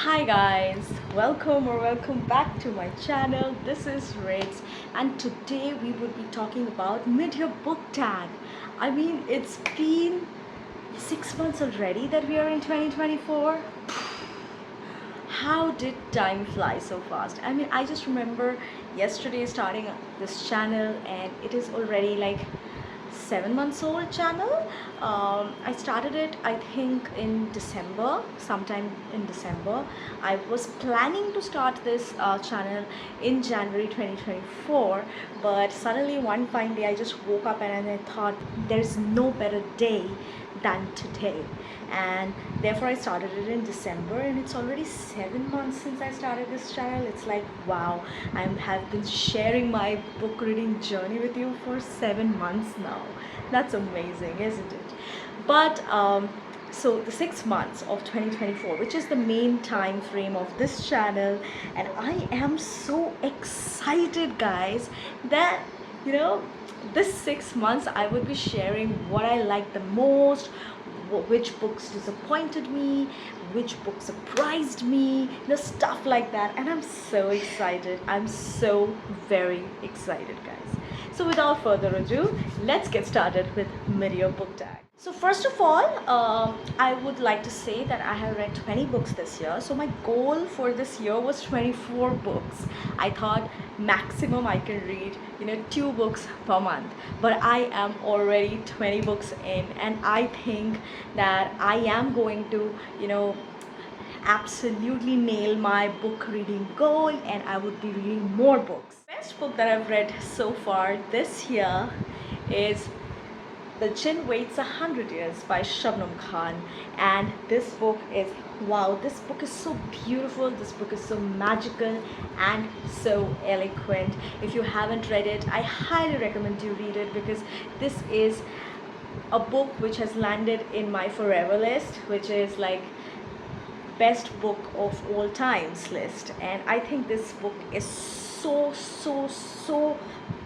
Hi guys, welcome back to my channel. This is Ritz, and today we would be talking about mid-year book tag. I mean, it's been 6 months already that we are in 2024. How did time fly so fast? I mean, I just remember yesterday starting this channel and it is already like 7 months old channel. I started it, I think, in December, sometime in December. I was planning to start this channel in January 2024, but suddenly one fine day I just woke up and I thought there's no better day than today, and therefore I started it in December, and it's already 7 months since I started this channel. It's like, wow, I have been sharing my book reading journey with you for 7 months now. That's amazing, isn't it? But so the 6 months of 2024, which is the main time frame of this channel, and I am so excited, guys, that this 6 months I would be sharing what I like the most, which books disappointed me, which book surprised me, stuff like that. And I'm so excited. I'm so very excited, guys. So without further ado, let's get started with mid-year book tag. So first of all, I would like to say that I have read 20 books this year. So my goal for this year was 24 books. I thought maximum I can read, 2 books per month. But I am already 20 books in, and I think that I am going to, absolutely nail my book reading goal, and I would be reading more books. Best book that I've read so far this year is The Jinn Waits 100 Years by Shabnam Khan, and this book is, wow, this book is so beautiful, this book is so magical and so eloquent. If you haven't read it, I highly recommend you read it, because this is a book which has landed in my forever list, which is like best book of all times list. And I think this book is so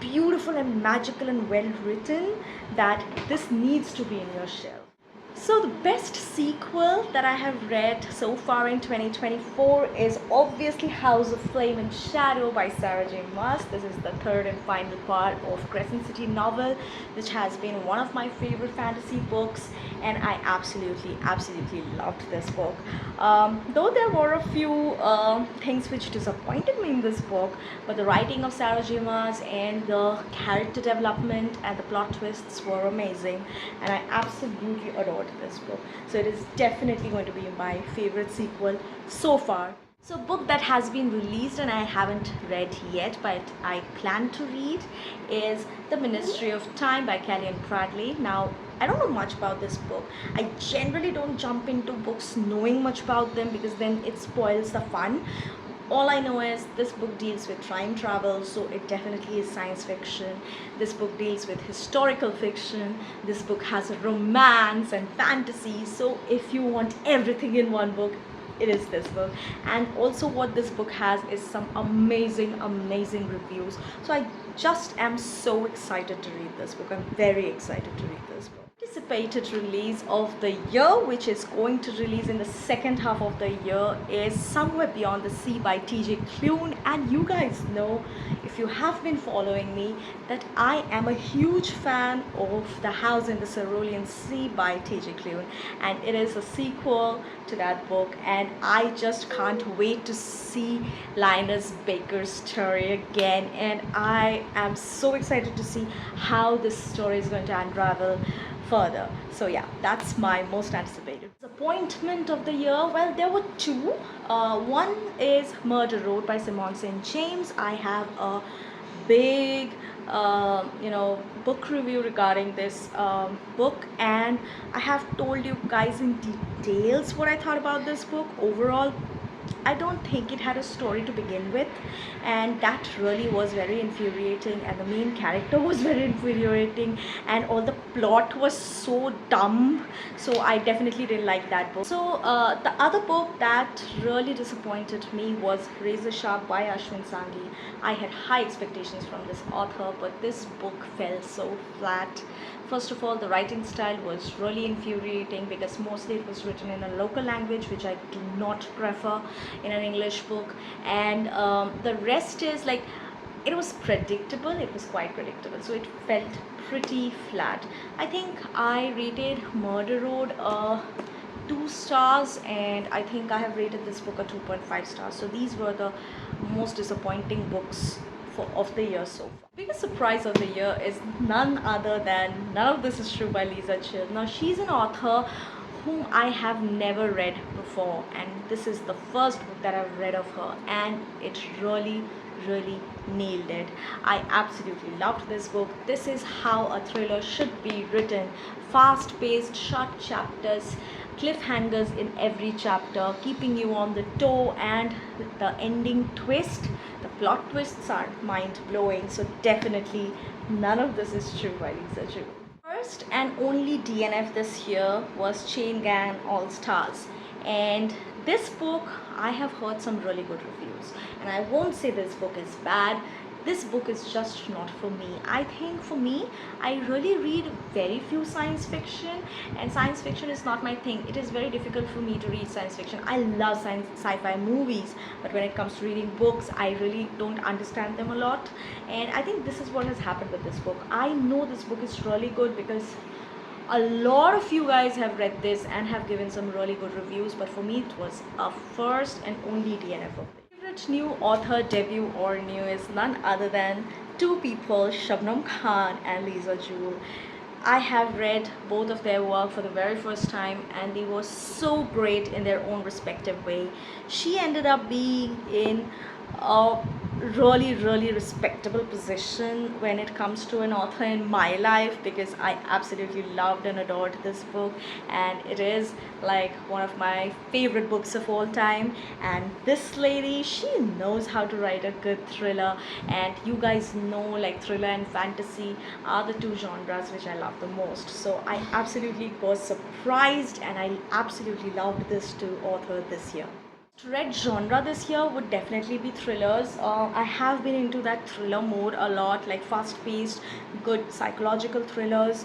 beautiful and magical and well written that this needs to be in your shelf. So the best sequel that I have read so far in 2024 is obviously House of Flame and Shadow by Sarah J. Maas. This is the third and final part of Crescent City novel, which has been one of my favorite fantasy books, and I absolutely loved this book. Though there were a few things which disappointed me in this book, but the writing of Sarah J. Maas and the character development and the plot twists were amazing, and I absolutely adored this book. So it is definitely going to be my favorite sequel so far. So a book that has been released and I haven't read yet, but I plan to read, is The Ministry of Time by Kellyanne Bradley. Now, I don't know much about this book. I generally don't jump into books knowing much about them, because then it spoils the fun. All I know is this book deals with time travel, so it definitely is science fiction. This book deals with historical fiction. This book has a romance and fantasy. So if you want everything in one book, it is this book. And also what this book has is some amazing reviews. So I just am so excited to read this book. I'm very excited to read this book. Anticipated release of the year, which is going to release in the second half of the year, is Somewhere Beyond the Sea by TJ Klune. And you guys know, if you have been following me, that I am a huge fan of The House in the Cerulean Sea by TJ Klune, and it is a sequel to that book, and I just can't wait to see Linus Baker's story again, and I am so excited to see how this story is going to unravel further. So yeah, that's my most anticipated disappointment of the year. Well, there were two. One is Murder Road by Simone St. James. I have a big book review regarding this book, and I have told you guys in details what I thought about this book. Overall, I don't think it had a story to begin with, and that really was very infuriating, and the main character was very infuriating, and all the plot was so dumb. So I definitely didn't like that book. So the other book that really disappointed me was Razor Sharp by Ashwin Sanghi. I had high expectations from this author, but this book fell so flat. First of all, the writing style was really infuriating, because mostly it was written in a local language, which I do not prefer. in an English book, and the rest is like, it was predictable, it was quite predictable, so it felt pretty flat. I think I rated Murder Road 2 stars, and I think I have rated this book a 2.5 stars. So these were the most disappointing books of the year so far. Biggest surprise of the year is none other than None of This Is True by Lisa Chill. Now she's an author whom I have never read before, and this is the first book that I've read of her, and it really nailed it. I absolutely loved this book. This is how a thriller should be written: fast paced, short chapters, cliffhangers in every chapter, keeping you on the toe, and the ending twist, the plot twists are mind blowing. So definitely None of This Is True by Lisa Chill. First and only DNF this year was Chain Gang All Stars, and this book I have heard some really good reviews, and I won't say this book is bad. This book is just not for me. I think for me, I really read very few science fiction, and science fiction is not my thing. It is very difficult for me to read science fiction. I love sci-fi movies, but when it comes to reading books, I really don't understand them a lot, and I think this is what has happened with this book. I know this book is really good because a lot of you guys have read this and have given some really good reviews, but for me it was a first and only DNF of it. Favorite new author debut or new is none other than two people, Shabnam Khan and Lisa Jewell. I have read both of their work for the very first time, and they were so great in their own respective way. She ended up being in a really respectable position when it comes to an author in my life, because I absolutely loved and adored this book, and it is like one of my favorite books of all time. And this lady, she knows how to write a good thriller, and you guys know, like, thriller and fantasy are the two genres which I love the most. So I absolutely was surprised, and I absolutely loved this two author this year. Read genre this year would definitely be thrillers. I have been into that thriller mode a lot, like fast-paced, good psychological thrillers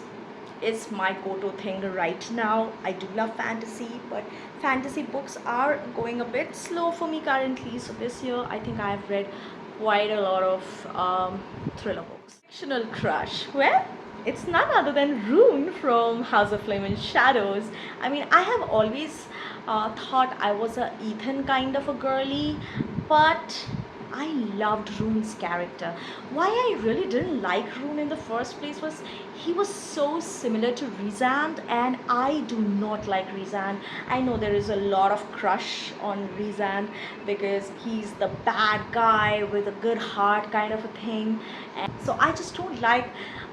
is my go-to thing right now. I do love fantasy, but fantasy books are going a bit slow for me currently. So this year, I think I have read quite a lot of thriller books. Fictional crush. Well, it's none other than Rune from House of Flame and Shadows. I mean, I have always thought I was a Ethan kind of a girly, but I loved Rune's character. Why I really didn't like Rune in the first place was he was so similar to Rhysand, and I do not like Rhysand. I know there is a lot of crush on Rhysand because he's the bad guy with a good heart kind of a thing, and so I just don't like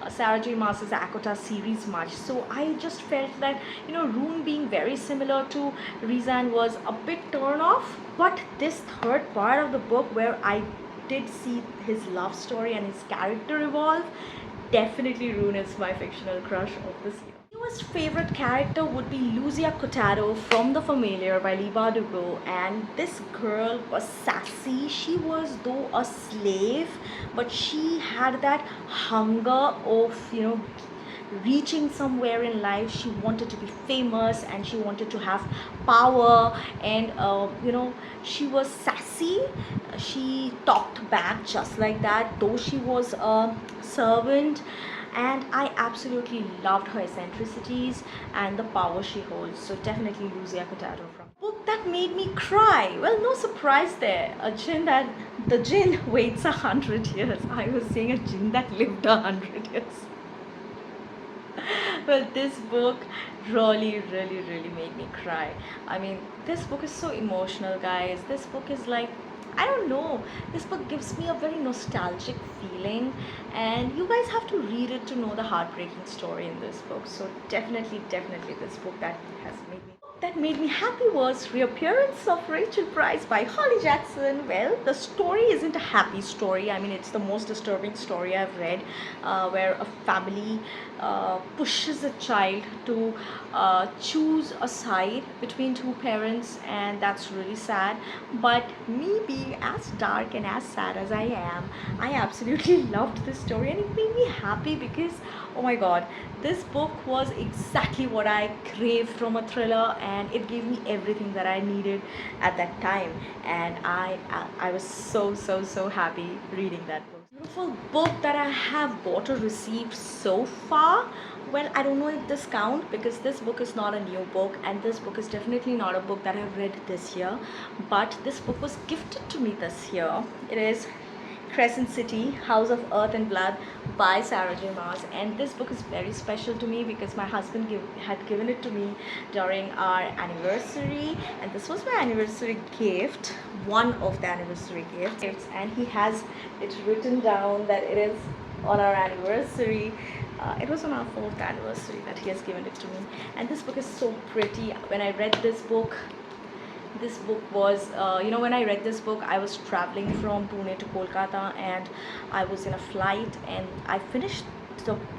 Sarah J. Maas's Akota series much. So I just felt that, you know, Rune being very similar to Rhysand was a bit turn off. But this third part of the book, where I did see his love story and his character evolve, definitely Rune is my fictional crush of this year. Newest favorite character would be Lucia Cotaro from The Familiar by Leigh Bardugo, and this girl was sassy. She was though a slave, but she had that hunger of, you know, reaching somewhere in life. She wanted to be famous and she wanted to have power, and you know, she was sassy. She talked back just like that, though she was a servant, and I absolutely loved her eccentricities and the power she holds. So definitely Lucia Cotaro. From book that made me cry, well, no surprise there. The jinn waits 100 years. I was saying a jinn that lived 100 years. Well, this book really made me cry. I mean, this book is so emotional, guys. This book is like, I don't know, this book gives me a very nostalgic feeling, and you guys have to read it to know the heartbreaking story in this book. So definitely this book that made me happy was Reappearance of Rachel Price by Holly Jackson. Well, the story isn't a happy story. I mean, it's the most disturbing story I've read, where a family pushes a child to choose a side between two parents, and that's really sad. But me being as dark and as sad as I am, I absolutely loved this story, and it made me happy because, oh my god, this book was exactly what I craved from a thriller, and it gave me everything that I needed at that time. And I was so happy reading that book. Beautiful book that I have bought or received so far. Well, I don't know if this count because this book is not a new book, and this book is definitely not a book that I've read this year. But this book was gifted to me this year. It is Crescent City, House of Earth and Blood by Sarah J. Maas. And this book is very special to me because my husband had given it to me during our anniversary, and this was my anniversary gift, one of the anniversary gifts, and he has it written down that it is on our anniversary. It was on our 4th anniversary that he has given it to me, and this book is so pretty. When I read this book was, when I read this book, I was traveling from Pune to Kolkata, and I was in a flight, and I finished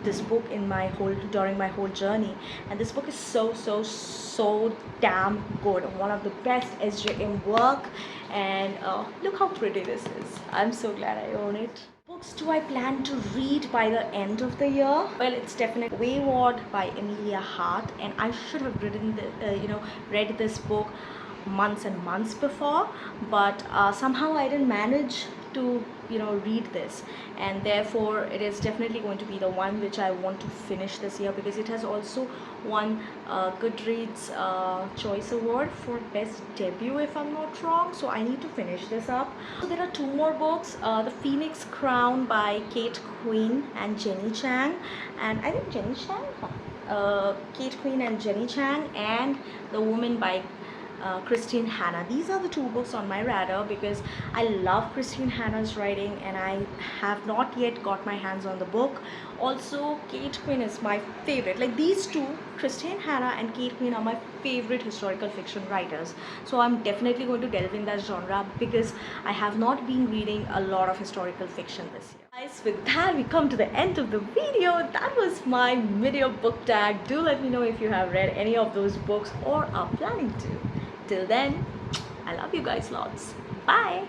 this book during my whole journey. And this book is so damn good, one of the best SJM work. And look how pretty this is. I'm so glad I own it. Books do I plan to read by the end of the year? Well, it's definitely Wayward by Emilia Hart, and I should have read this book months and months before, but somehow I didn't manage to read this, and therefore it is definitely going to be the one which I want to finish this year, because it has also won Goodreads Choice Award for Best Debut, if I'm not wrong. So I need to finish this up. So there are 2 more books, The Phoenix Crown by Kate Quinn and Jenny Chang, and I think Jenny Chang, Kate Quinn and Jenny Chang, and The Woman by Christine Hanna. These are the 2 books on my radar because I love Christine Hanna's writing, and I have not yet got my hands on the book. Also, Kate Quinn is my favorite. Like, these 2, Christine Hanna and Kate Quinn, are my favorite historical fiction writers. So I'm definitely going to delve in that genre because I have not been reading a lot of historical fiction this year. Guys, with that, we come to the end of the video. That was my mid-year book tag. Do let me know if you have read any of those books or are planning to. Till then, I love you guys lots. Bye.